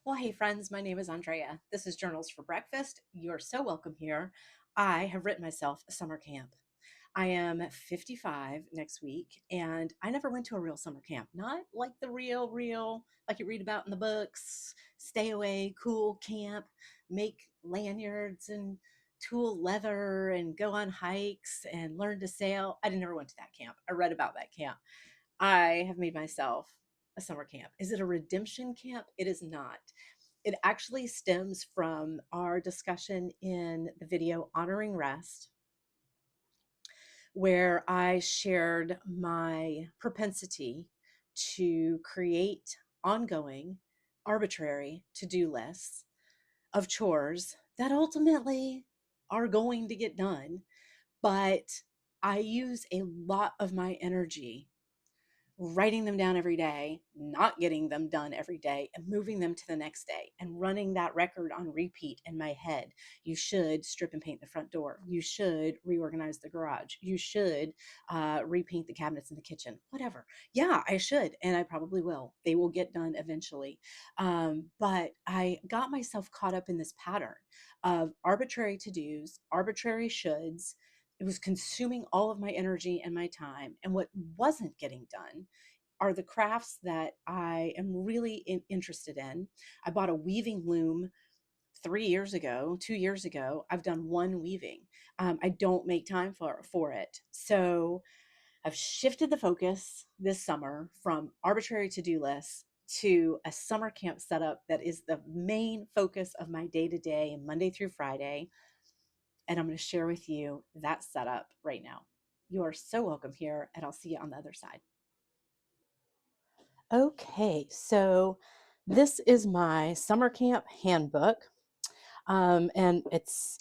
Well, hey, friends, my name is Andrea. This is Journals for Breakfast. You're so welcome here. I have written myself a summer camp. I am 55 next week, and I never went to a real summer camp. Not like the real, like you read about in the books, stay away, cool camp, make lanyards and tool leather and go on hikes and learn to sail. I never went to that camp. I read about that camp. I have made myself a summer camp. Is it a redemption camp? It is not. It actually stems from our discussion in the video Honoring Rest, where I shared my propensity to create ongoing, arbitrary to do lists of chores that ultimately are going to get done. But I use a lot of my energy writing them down every day, not getting them done every day, and moving them to the next day and running that record on repeat in my head. You should strip and paint the front door. You should reorganize the garage. You should repaint the cabinets in the kitchen, whatever. Yeah, I should, and I probably will. They will get done eventually. But I got myself caught up in this pattern of arbitrary to dos, arbitrary shoulds. It was consuming all of my energy and my time. And what wasn't getting done are the crafts that I am really interested in. I bought a weaving loom 3 years ago, 2 years ago. I've done one weaving. I don't make time for it. So I've shifted the focus this summer from arbitrary to-do lists to a summer camp setup that is the main focus of my day-to-day, Monday through Friday. And I'm going to share with you that setup right now. You are so welcome here, and I'll see you on the other side. Okay, so this is my summer camp handbook. And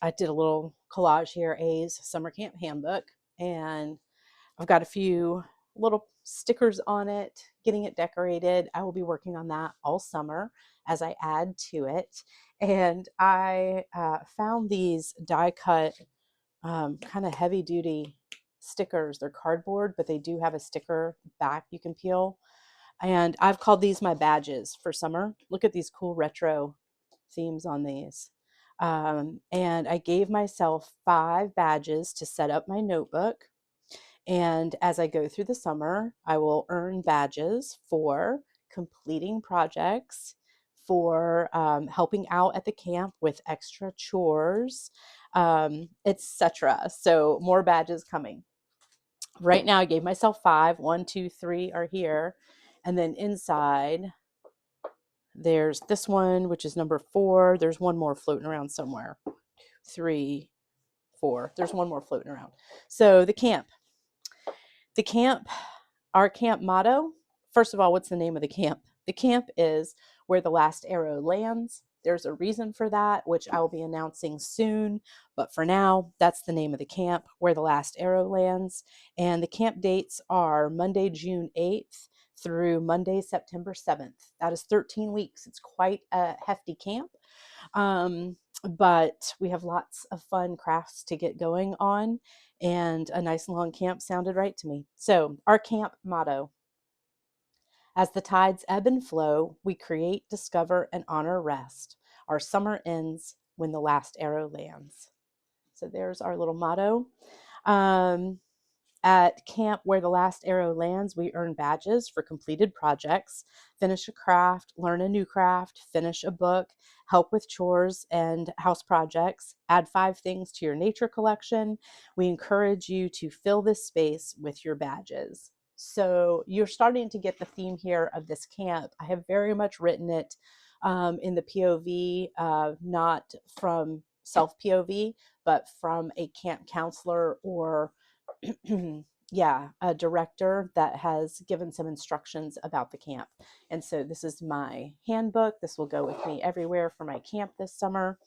I did a little collage here, A's summer camp handbook, and I've got a few little stickers on it, getting it decorated. I will be working on that all summer as I add to it. And I found these die cut kind of heavy duty stickers. They're cardboard, but they do have a sticker back you can peel. And I've called these my badges for summer. Look at these cool retro themes on these. And I gave myself 5 badges to set up my notebook. And as I go through the summer, I will earn badges for completing projects, for helping out at the camp with extra chores, etc. So more badges coming. Right now, I gave myself 5. 1, 2, 3 are here. And then inside, there's this one, which is number 4. There's one more floating around somewhere. 3, 4. There's one more floating around. So the camp. The camp, our camp motto, first of all, what's the name of the camp? The camp is Where the Last Arrow Lands. There's a reason for that, which I will be announcing soon. But for now, that's the name of the camp, Where the Last Arrow Lands. And the camp dates are Monday, June 8th through Monday, September 7th. That is 13 weeks. It's quite a hefty camp. But we have lots of fun crafts to get going on, and a nice long camp sounded right to me. So our camp motto: as the tides ebb and flow, we create, discover, and honor rest. Our summer ends when the last arrow lands. So there's our little motto. At camp Where the Last Arrow Lands, we earn badges for completed projects, finish a craft, learn a new craft, finish a book, help with chores and house projects, add 5 things to your nature collection. We encourage you to fill this space with your badges. So you're starting to get the theme here of this camp. I have very much written it in the POV, not from self POV, but from a camp counselor or a director that has given some instructions about the camp. And so this is my handbook. This will go with me everywhere for my camp this summer.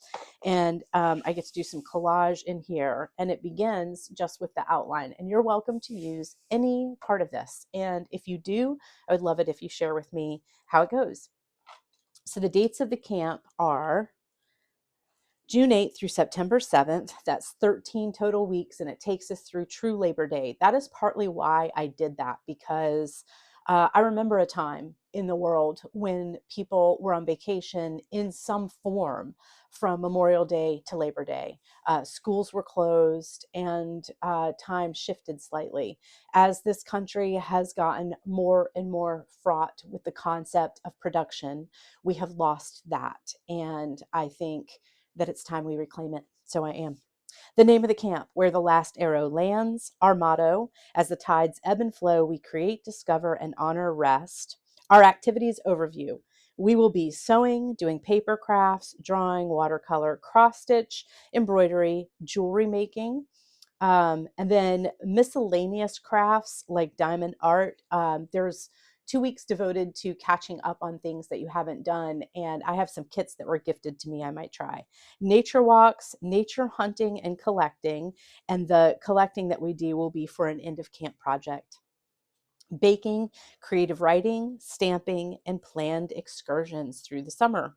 And I get to do some collage in here. And it begins just with the outline. And you're welcome to use any part of this. And if you do, I would love it if you share with me how it goes. So the dates of the camp are June 8th through September 7th. That's 13 total weeks, and it takes us through true Labor Day. That is partly why I did that, because I remember a time in the world when people were on vacation in some form from Memorial Day to Labor Day. Schools were closed and time shifted slightly as this country has gotten more and more fraught with the concept of production. We have lost that. And I think that it's time we reclaim it. So I am. The name of the camp, where the last arrow lands, our motto, as the tides ebb and flow, we create, discover, and honor rest. Our activities overview. We will be sewing, doing paper crafts, drawing, watercolor, cross stitch, embroidery, jewelry making, and then miscellaneous crafts like diamond art. There's 2 weeks devoted to catching up on things that you haven't done. And I have some kits that were gifted to me I might try. Nature walks, nature hunting and collecting. And the collecting that we do will be for an end of camp project. Baking, creative writing, stamping, and planned excursions through the summer.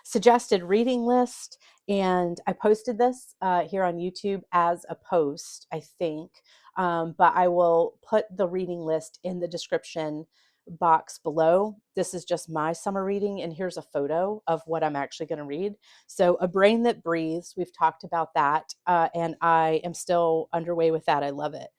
Suggested reading list, and I posted this here on YouTube as a post, I think, but I will put the reading list in the description box below. This is just my summer reading, and here's a photo of what I'm actually going to read. So A Brain That Breathes, we've talked about that, and I am still underway with that. I love it.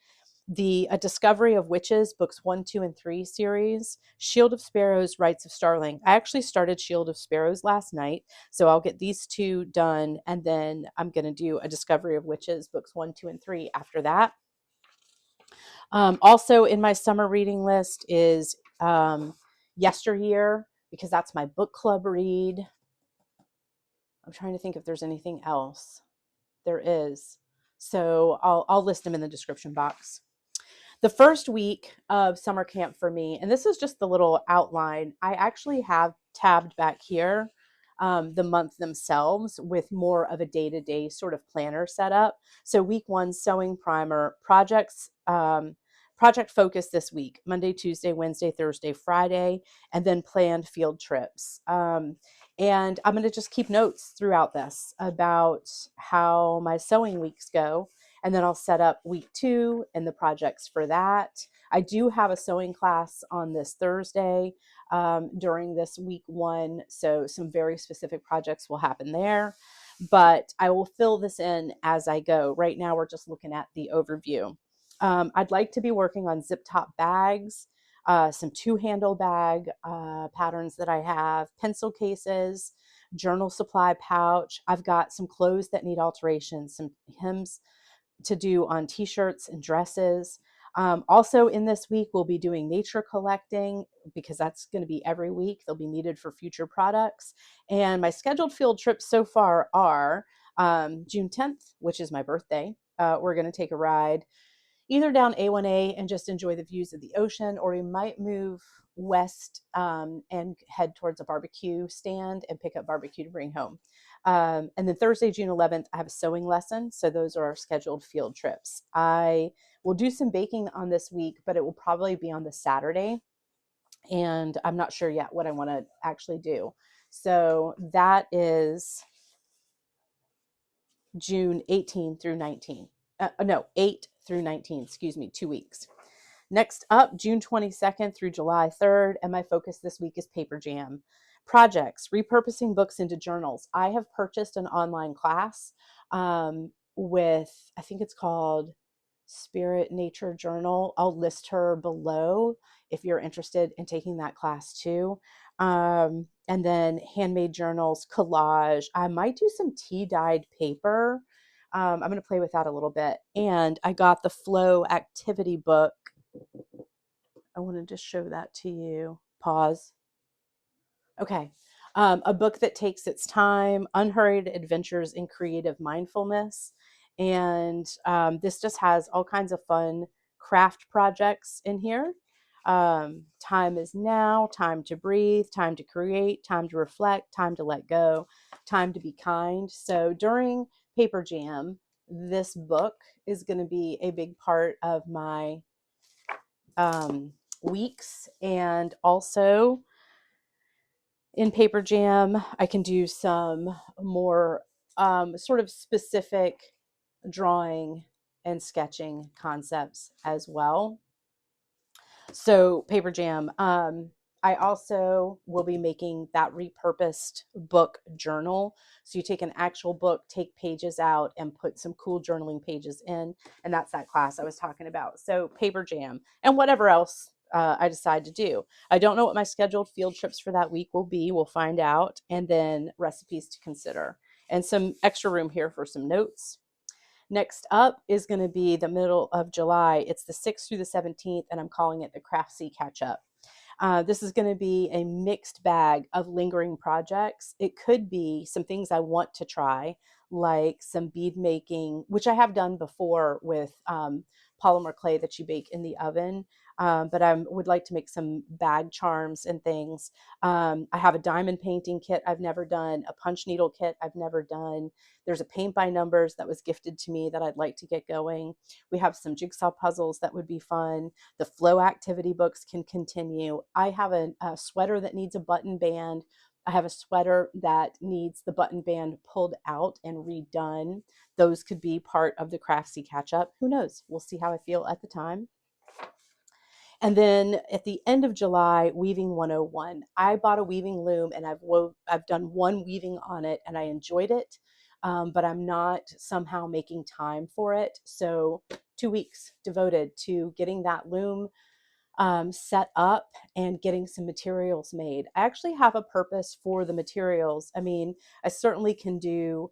The A Discovery of Witches, books 1, 2, and 3 series, Shield of Sparrows, Rites of Starling. I actually started Shield of Sparrows last night, so I'll get these two done, and then I'm going to do A Discovery of Witches, books 1, 2, and 3 after that. Also in my summer reading list is Yesteryear, because that's my book club read. I'm trying to think if there's anything else. There is. So I'll list them in the description box. The first week of summer camp for me, and this is just the little outline, I actually have tabbed back here the month themselves with more of a day-to-day sort of planner setup. So week 1, sewing primer, projects, project focus this week, Monday, Tuesday, Wednesday, Thursday, Friday, and then planned field trips. And I'm going to just keep notes throughout this about how my sewing weeks go. And then I'll set up week 2 and the projects for that. I do have a sewing class on this Thursday during this week 1. So some very specific projects will happen there, but I will fill this in as I go. Right now, we're just looking at the overview. I'd like to be working on zip top bags, some 2-handle bag patterns that I have, pencil cases, journal supply pouch. I've got some clothes that need alterations, some hems to do on t-shirts and dresses. Also in this week, we'll be doing nature collecting because that's going to be every week. They'll be needed for future products. And my scheduled field trips so far are June 10th, which is my birthday. We're going to take a ride either down A1A and just enjoy the views of the ocean, or we might move west and head towards a barbecue stand and pick up barbecue to bring home. And then Thursday, June 11th, I have a sewing lesson. So those are our scheduled field trips. I will do some baking on this week, but it will probably be on the Saturday. And I'm not sure yet what I want to actually do. So that is June 18 through 19. No, 8 through 19, excuse me, 2 weeks. Next up, June 22nd through July 3rd, and my focus this week is Paper Jam. Projects, repurposing books into journals. I have purchased an online class with, I think it's called Spirit Nature Journal. I'll list her below if you're interested in taking that class too. And then handmade journals, collage. I might do some tea-dyed paper. I'm going to play with that a little bit. And I got the Flow activity book. I want to just show that to you. Pause. Okay. A book that takes its time, unhurried adventures in creative mindfulness. And this just has all kinds of fun craft projects in here. Time is now, time to breathe, time to create, time to reflect, time to let go, time to be kind. So during Paper Jam, this book is going to be a big part of my weeks. And also in Paper Jam, I can do some more sort of specific drawing and sketching concepts as well. So paper jam. I also will be making that repurposed book journal. So you take an actual book, take pages out, and put some cool journaling pages in. And that's that class I was talking about. So paper jam and whatever else I decide to do. I don't know what my scheduled field trips for that week will be. We'll find out. And then recipes to consider. And some extra room here for some notes. Next up is going to be the middle of July. It's the 6th through the 17th, and I'm calling it the Craftsy Catch Up. This is going to be a mixed bag of lingering projects. It could be some things I want to try, like some bead making, which I have done before with polymer clay that you bake in the oven. But I would like to make some bag charms and things. I have a diamond painting kit I've never done, a punch needle kit I've never done. There's a paint by numbers that was gifted to me that I'd like to get going. We have some jigsaw puzzles that would be fun. The flow activity books can continue. I have a sweater that needs a button band. I have a sweater that needs the button band pulled out and redone. Those could be part of the Craftsy catch up. Who knows? We'll see how I feel at the time. And then at the end of July, Weaving 101. I bought a weaving loom and I've done one weaving on it and I enjoyed it, but I'm not somehow making time for it. So 2 weeks devoted to getting that loom set up and getting some materials made. I actually have a purpose for the materials. I mean, I certainly can do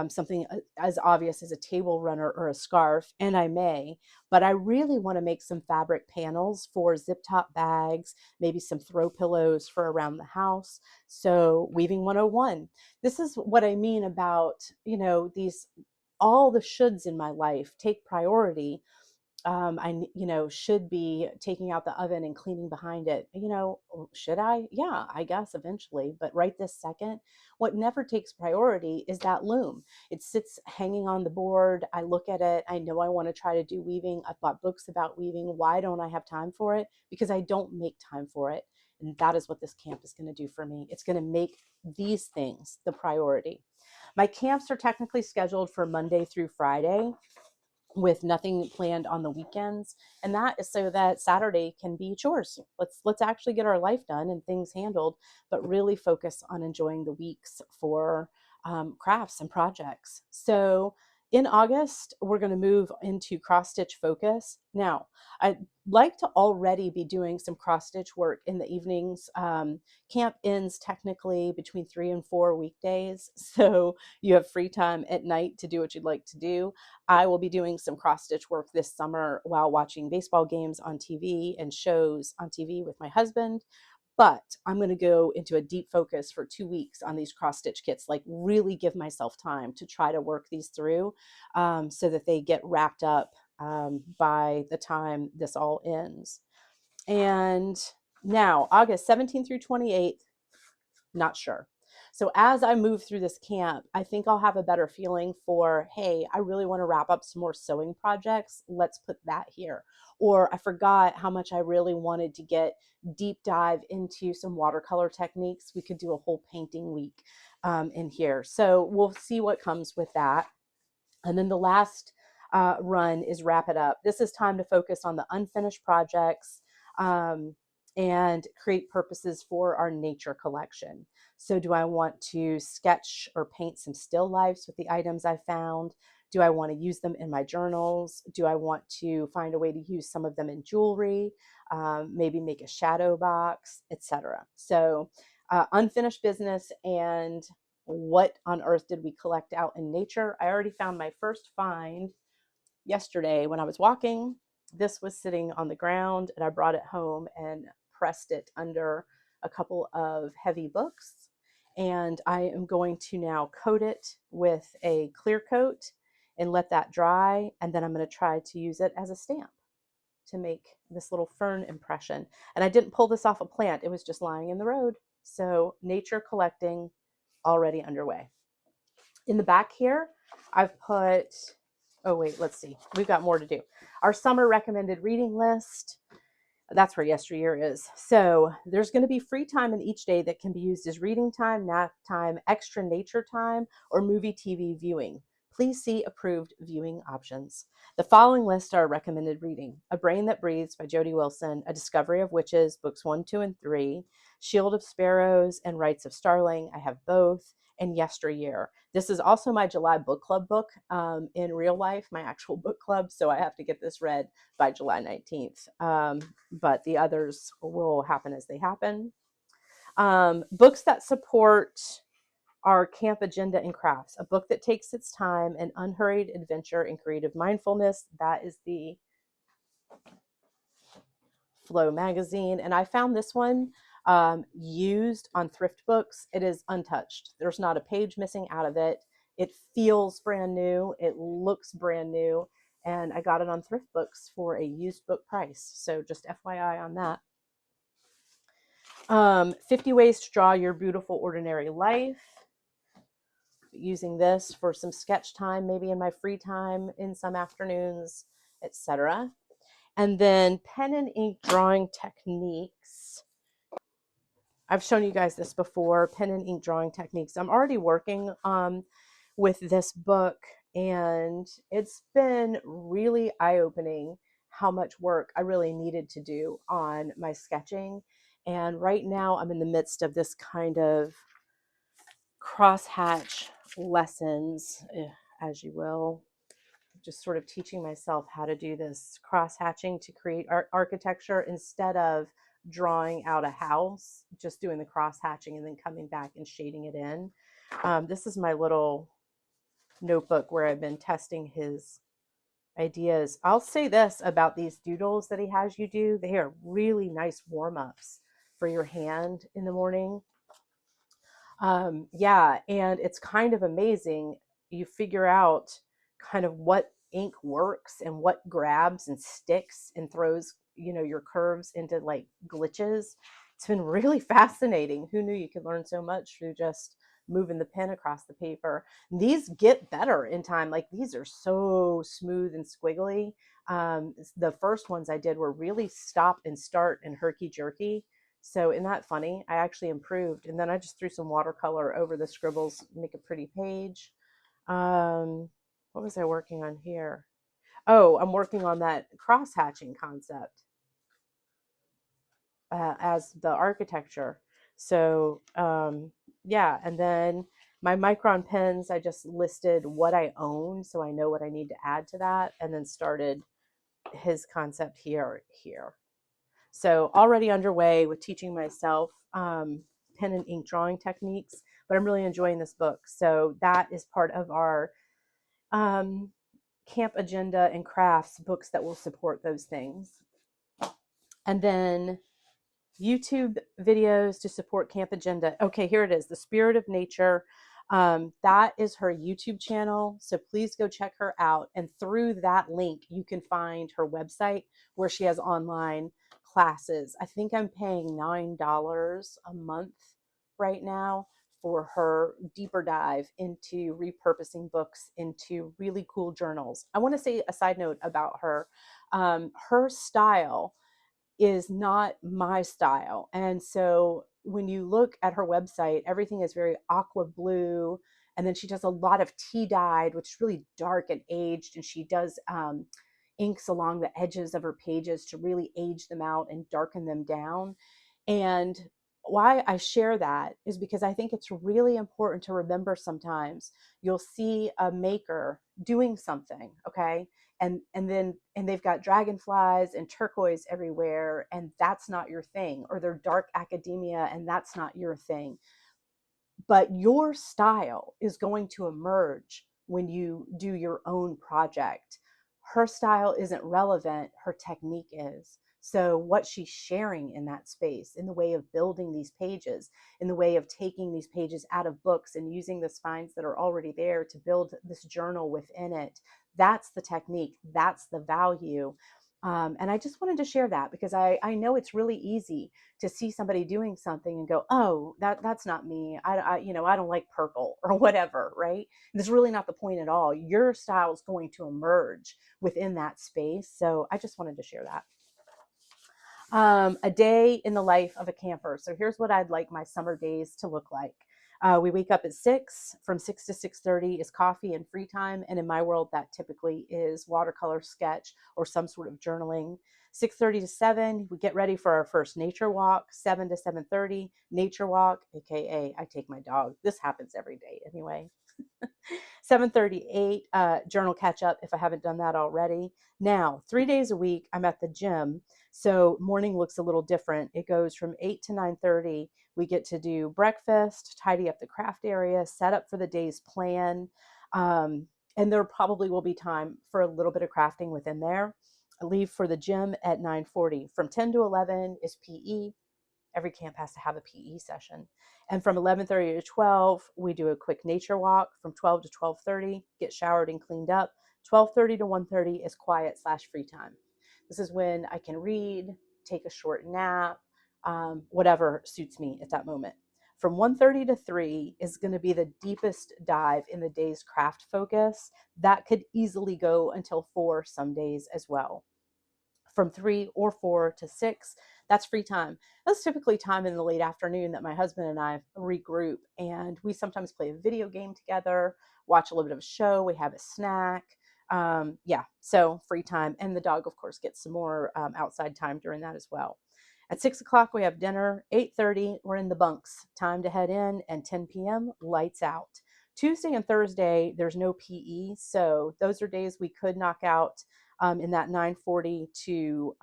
something as obvious as a table runner or a scarf, and I may, but I really want to make some fabric panels for zip top bags, maybe some throw pillows for around the house. So Weaving 101. This is what I mean about, these, all the shoulds in my life take priority. Should be taking out the oven and cleaning behind it. Should I? Yeah, I guess eventually. But right this second, what never takes priority is that loom. It sits hanging on the board. I look at it. I know I want to try to do weaving. I've bought books about weaving. Why don't I have time for it? Because I don't make time for it. And that is what this camp is going to do for me. It's going to make these things the priority. My camps are technically scheduled for Monday through Friday, with nothing planned on the weekends, and that is so that Saturday can be chores. Let's actually get our life done and things handled, but really focus on enjoying the weeks for crafts and projects. So in August, we're going to move into cross stitch focus. Now, I'd like to already be doing some cross stitch work in the evenings. Camp ends technically between 3 and 4 weekdays, so you have free time at night to do what you'd like to do. I will be doing some cross stitch work this summer while watching baseball games on TV and shows on TV with my husband. But I'm going to go into a deep focus for 2 weeks on these cross stitch kits, like really give myself time to try to work these through so that they get wrapped up by the time this all ends. And now, August 17th through 28th, not sure. So as I move through this camp, I think I'll have a better feeling for, hey, I really want to wrap up some more sewing projects. Let's put that here. Or I forgot how much I really wanted to get deep dive into some watercolor techniques. We could do a whole painting week in here. So we'll see what comes with that. And then the last run is wrap it up. This is time to focus on the unfinished projects and create purposes for our nature collection. So do I want to sketch or paint some still lifes with the items I found? Do I want to use them in my journals? Do I want to find a way to use some of them in jewelry? Maybe make a shadow box, etc. So unfinished business and what on earth did we collect out in nature? I already found my first find yesterday when I was walking. This was sitting on the ground and I brought it home and pressed it under a couple of heavy books. And I am going to now coat it with a clear coat and let that dry. And then I'm going to try to use it as a stamp to make this little fern impression. And I didn't pull this off a plant. It was just lying in the road. So nature collecting already underway. In the back here, I've put, oh wait, let's see. We've got more to do. Our summer recommended reading list. That's where Yesteryear is. So there's going to be free time in each day that can be used as reading time, nap time, extra nature time, or movie TV viewing. Please see approved viewing options. The following lists are recommended reading: A Brain That Breathes by Jodi Wilson, A Discovery of Witches, books 1, 2, and 3, Shield of Sparrows, and Rites of Starling. I have both. And Yesteryear. This is also my July book club book in real life, my actual book club. So I have to get this read by July 19th. But the others will happen as they happen. Books that support our camp agenda and crafts, a book that takes its time, an unhurried adventure in creative mindfulness. That is the Flow magazine. And I found this one used on thrift books. It is untouched. There's not a page missing out of it. It feels brand new. It looks brand new. And I got it on thrift books for a used book price. So just FYI on that. 50 Ways to Draw Your Beautiful Ordinary Life. Using this for some sketch time, maybe in my free time, in some afternoons, etc. And then pen and ink drawing techniques. I've shown you guys this before, pen and ink drawing techniques. I'm already working with this book, and it's been really eye-opening how much work I really needed to do on my sketching. And right now I'm in the midst of this kind of crosshatch lessons, as you will. Just sort of teaching myself how to do this cross hatching to create architecture instead of drawing out a house, just doing the cross hatching and then coming back and shading it in. This is my little notebook where I've been testing his ideas. I'll say this about these doodles that he has you do. They are really nice warm-ups for your hand in the morning. Yeah, and it's kind of amazing. You figure out kind of what ink works and what grabs and sticks and throws, your curves into like glitches. It's been really fascinating. Who knew you could learn so much through just moving the pen across the paper? These get better in time. Like, these are so smooth and squiggly. The first ones I did were really stop and start and herky jerky. So isn't that funny? I actually improved. And then I just threw some watercolor over the scribbles, make a pretty page. What was I working on here? Oh, I'm working on that cross-hatching concept as the architecture. So yeah, and then my Micron pens, I just listed what I own so I know what I need to add to that, and then started his concept here. So already underway with teaching myself pen and ink drawing techniques, but I'm really enjoying this book. So that is part of our camp agenda and crafts books that will support those things. And then YouTube videos to support camp agenda. Okay, here it is, The Spirit of Nature. That is her YouTube channel. So please go check her out. And through that link, you can find her website where she has online classes. I think I'm paying $9 a month right now for her deeper dive into repurposing books into really cool journals. I want to say a side note about her. Her style is not my style. And so when you look at her website, everything is very aqua blue. And then she does a lot of tea dyed, which is really dark and aged. And she does inks along the edges of her pages to really age them out and darken them down. And why I share that is because I think it's really important to remember sometimes you'll see a maker doing something, okay? And they've got dragonflies and turquoise everywhere, and that's not your thing, or they're dark academia and that's not your thing. But your style is going to emerge when you do your own project. Her style isn't relevant, her technique is. So what she's sharing in that space, in the way of building these pages, in the way of taking these pages out of books and using the spines that are already there to build this journal within it, that's the technique, that's the value. And I just wanted to share that because I know it's really easy to see somebody doing something and go, oh, that's not me. I don't like purple or whatever, right? That's really not the point at all. Your style is going to emerge within that space. So I just wanted to share that. A day in the life of a camper. So here's what I'd like my summer days to look like. We wake up at 6. From 6 to 6:30 is coffee and free time. And in my world, that typically is watercolor sketch or some sort of journaling. 6:30 to 7, we get ready for our first nature walk. 7 to 7:30, nature walk, aka I take my dog. This happens every day anyway. 7:38, journal catch up if I haven't done that already. Now, 3 days a week, I'm at the gym. So morning looks a little different. It goes from 8 to 9:30. We get to do breakfast, tidy up the craft area, set up for the day's plan. And there probably will be time for a little bit of crafting within there. I leave for the gym at 9:40. From 10 to 11 is PE. Every camp has to have a PE session. And from 11:30 to 12, we do a quick nature walk. From 12 to 12:30, get showered and cleaned up. 12:30 to 1:30 is quiet / free time. This is when I can read, take a short nap, whatever suits me at that moment. From 1:30 to 3 is going to be the deepest dive in the day's craft focus. That could easily go until 4 some days as well. From 3 or 4 to 6, that's free time. That's typically time in the late afternoon that my husband and I regroup, and we sometimes play a video game together, watch a little bit of a show, we have a snack. Yeah, so free time. And the dog, of course, gets some more outside time during that as well. At 6 o'clock, we have dinner. 8:30, we're in the bunks. Time to head in, and 10 p.m., lights out. Tuesday and Thursday, there's no PE, so those are days we could knock out in that 9:40 to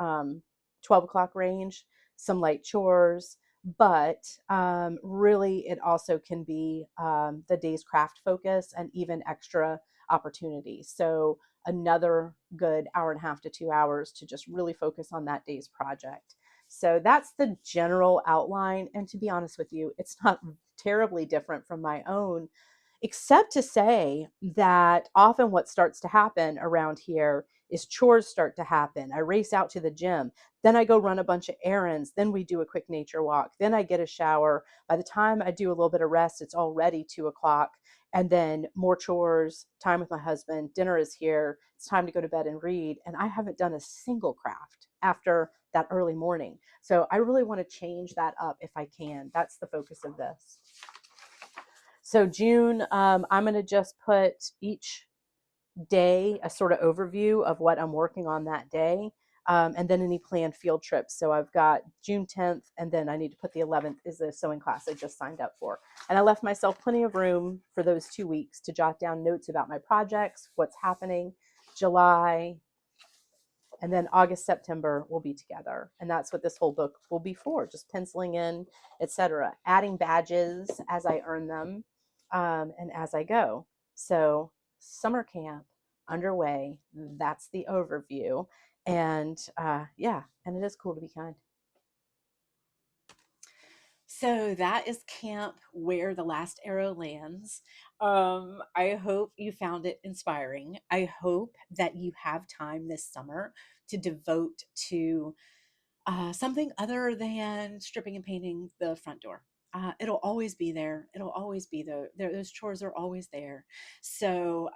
12 o'clock range, some light chores. But really, it also can be the day's craft focus and even extra opportunities. So another good hour and a half to 2 hours to just really focus on that day's project. So that's the general outline. And to be honest with you, it's not terribly different from my own, except to say that often what starts to happen around here is chores start to happen. I race out to the gym, then I go run a bunch of errands, then we do a quick nature walk, then I get a shower. By the time I do a little bit of rest, it's already 2 o'clock. And then more chores, time with my husband, dinner is here, it's time to go to bed and read. And I haven't done a single craft after that early morning. So I really want to change that up if I can. That's the focus of this. So June, I'm going to just put each day a sort of overview of what I'm working on that day, and then any planned field trips. So I've got June 10th, and then I need to put the 11th is the sewing class I just signed up for. And I left myself plenty of room for those 2 weeks to jot down notes about my projects, what's happening. July, and then August, September will be together. And that's what this whole book will be for, just penciling in, etc., adding badges as I earn them, and as I go. So summer camp underway. That's the overview. And yeah, and it is cool to be kind. So that is camp where the last arrow lands. I hope you found it inspiring. I hope that you have time this summer to devote to something other than stripping and painting the front door. It'll always be there. It'll always be there. Those chores are always there. So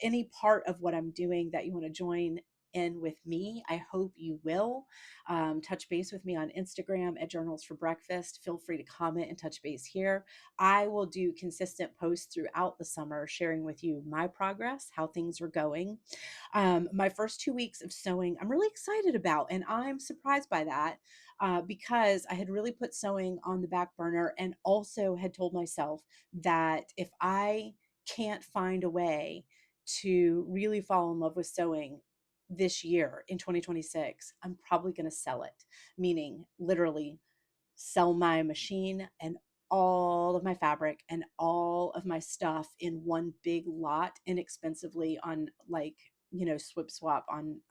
any part of what I'm doing that you want to join in with me, I hope you will. Touch base with me on Instagram at Journals for Breakfast. Feel free to comment and touch base here. I will do consistent posts throughout the summer, sharing with you my progress, how things are going. My first 2 weeks of sewing, I'm really excited about, and I'm surprised by that because I had really put sewing on the back burner and also had told myself that if I can't find a way to really fall in love with sewing this year in 2026, I'm probably going to sell it, meaning literally sell my machine and all of my fabric and all of my stuff in one big lot inexpensively on, like, swip swap on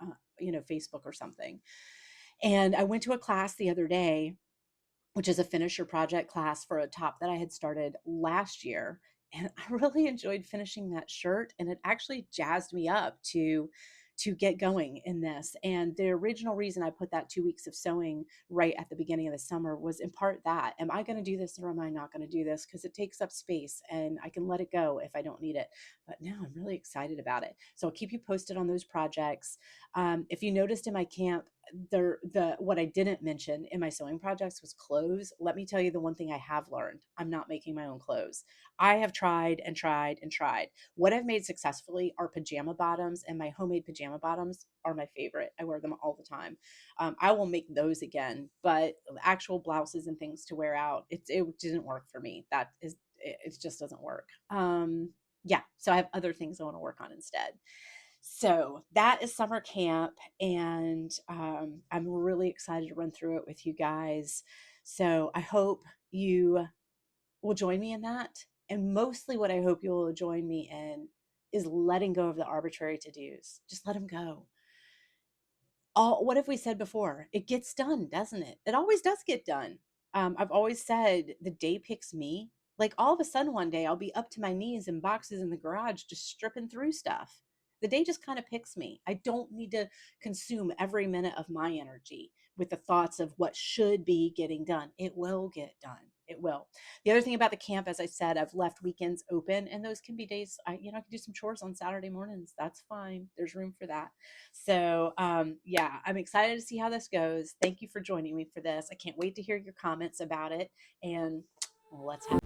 Facebook or something. And I went to a class the other day, which is a finish your project class for a top that I had started last year. And I really enjoyed finishing that shirt, and it actually jazzed me up to get going in this. And the original reason I put that 2 weeks of sewing right at the beginning of the summer was in part that, am I going to do this or am I not going to do this? Because it takes up space and I can let it go if I don't need it. But now I'm really excited about it. So I'll keep you posted on those projects. If you noticed in my camp, what I didn't mention in my sewing projects was clothes. Let me tell you the one thing I have learned. I'm not making my own clothes. I have tried and tried and tried. What I've made successfully are pajama bottoms, and my homemade pajama bottoms are my favorite. I wear them all the time. I will make those again, but actual blouses and things to wear out, it didn't work for me. It just doesn't work. Yeah, so I have other things I want to work on instead. So that is summer camp, and I'm really excited to run through it with you guys. So I hope you will join me in that. And mostly what I hope you will join me in is letting go of the arbitrary to-dos. Just let them go. What have we said before? It gets done, doesn't it? It always does get done. I've always said the day picks me. Like all of a sudden one day I'll be up to my knees in boxes in the garage just stripping through stuff. The day just kind of picks me. I don't need to consume every minute of my energy with the thoughts of what should be getting done. It will get done. It will. The other thing about the camp, as I said, I've left weekends open, and those can be days I can do some chores on Saturday mornings. That's fine. There's room for that. So, yeah, I'm excited to see how this goes. Thank you for joining me for this. I can't wait to hear your comments about it. And let's have